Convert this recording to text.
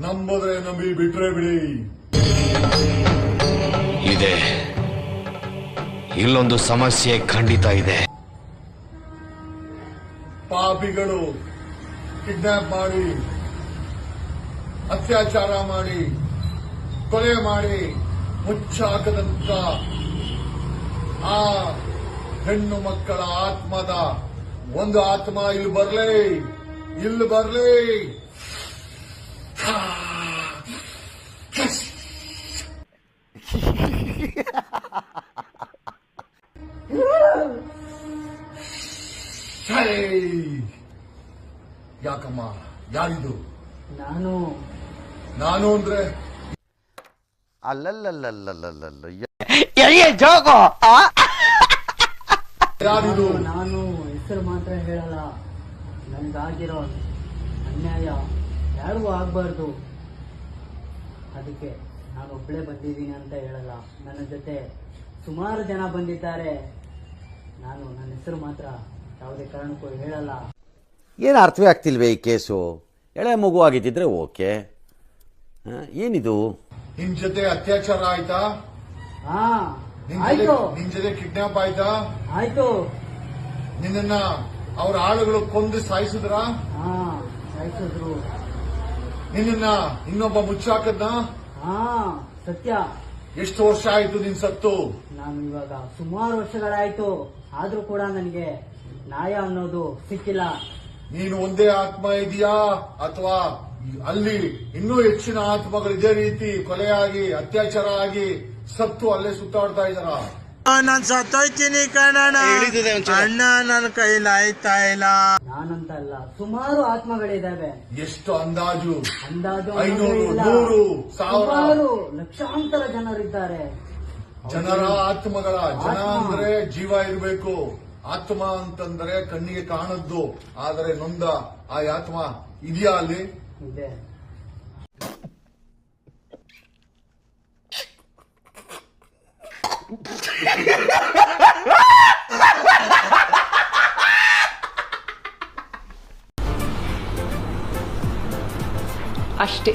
ನಂಬುದ್ರೆ ನಂಬಿ, ಬಿಟ್ರೆ ಬಿಡಿ. ಇದೆ, ಇಲ್ಲೊಂದು ಸಮಸ್ಯೆ ಖಂಡಿತ ಇದೆ. ಪಾಪಿಗಳು ಕಿಡ್ನಾಪ್ ಮಾಡಿ, ಅತ್ಯಾಚಾರ ಮಾಡಿ, ಕೊಲೆ ಮಾಡಿ ಮುಚ್ಚಾಕದಂತ ಆ ಹೆಣ್ಣು ಮಕ್ಕಳ ಆತ್ಮದ ಒಂದು ಆತ್ಮ ಇಲ್ಲಿ ಬರ್ಲಿ. ಯಾಕಮ್ಮ, ಯಾರಿದು? ನಾನು ಅಂದ್ರೆ ಅಲ್ಲಲ್ಲಲ್ಲಲ್ಲಲ್ಲ ಯಾರಿದು? ನಾನು ಹೆಸರು ಮಾತ್ರ ಹೇಳಲ್ಲ. ನನ್ಗಾಗಿರೋ ಅನ್ಯಾಯ ಯಾರಿಗೂ ಆಗ್ಬಾರ್ದು, ಅದಕ್ಕೆ ನಾನು ಒಬ್ಬಳೇ ಬಂದಿದ್ದೀನಿ ಅಂತ ಹೇಳಲ್ಲ. ನನ್ನ ಜೊತೆ ಸುಮಾರು ಜನ ಬಂದಿದ್ದಾರೆ. ನಾನು ನನ್ನ ಹೆಸರು ಮಾತ್ರ ಯಾವುದೇ ಕಾರಣಕ್ಕೂ ಹೇಳಲ್ಲ. ಏನು ಅರ್ಥವೇ ಆಗ್ತಿಲ್ವೇ ಈ ಕೇಸು? ಎಳೆ ಮಗು ಆಗಿದ್ದಿದ್ರೆ ಓಕೆ, ಏನಿದು? ನಿನ್ ಜೊತೆ ಅತ್ಯಾಚಾರ ಆಯ್ತಾ? ಆಯ್ತು. ನಿನ್ ಜೊತೆ ಕಿಡ್ನಾಪ್ ಆಯ್ತಾ? ಆಯ್ತು. ನಿನ್ನ ಅವ್ರ ಆಳುಗಳು ಕೊಂದು ಸಾಯಿಸಿದ್ರ? ಸಾಯಿಸಿದ್ರು. ನಿನ್ನ ಇನ್ನೊಬ್ಬ ಮುಚ್ಚಾಕದ್ನ? ಸತ್ಯ. ಎಷ್ಟು ವರ್ಷ ಆಯ್ತು ನಿನ್ ಸತ್ತು? ನಾನು ಇವಾಗ ಸುಮಾರು ವರ್ಷಗಳಾಯ್ತು, ಆದ್ರೂ ಕೂಡ ನನಗೆ ನ್ಯಾಯ ಅನ್ನೋದು ಸಿಕ್ಕಿಲ್ಲ. ನೀನು ಒಂದೇ ಆತ್ಮ ಇದೆಯಾ, ಅಥವಾ ಅಲ್ಲಿ ಇನ್ನೂ ಹೆಚ್ಚಿನ ಆತ್ಮಗಳು ಇದೇ ರೀತಿ ಕೊಲೆಯಾಗಿ ಅತ್ಯಾಚಾರ ಆಗಿ ಸತ್ತು ಅಲ್ಲೇ ಸುತ್ತಾಡ್ತಾ ಇದಾರ? ನಾನ್ ಸತ್ತೋಯ್ತೀನಿ ಕಣಣ್ಣ, ಅಣ್ಣ ನನ್ನ ಕೈಲಾಯ್ತಾ ಇಲ್ಲ. ನಾನಂತ ಅಲ್ಲ, ಸುಮಾರು ಆತ್ಮಗಳಿದ್ದಾವೆ. ಎಷ್ಟು ಅಂದಾಜು? 500, 100, 1000, ಲಕ್ಷಾಂತರ ಜನರಿದ್ದಾರೆ. ಜನರ ಆತ್ಮಗಳ. ಜನ ಅಂದ್ರೆ ಜೀವ ಇರಬೇಕು, ಆತ್ಮ ಅಂತಂದ್ರೆ ಕಣ್ಣಿಗೆ ಕಾಣದ್ದು, ಆದರೆ ನೊಂದ ಆ ಆತ್ಮ ಇದೆಯಾ ಅಲ್ಲಿ? ಇದೆ. ಅಷ್ಟೇ.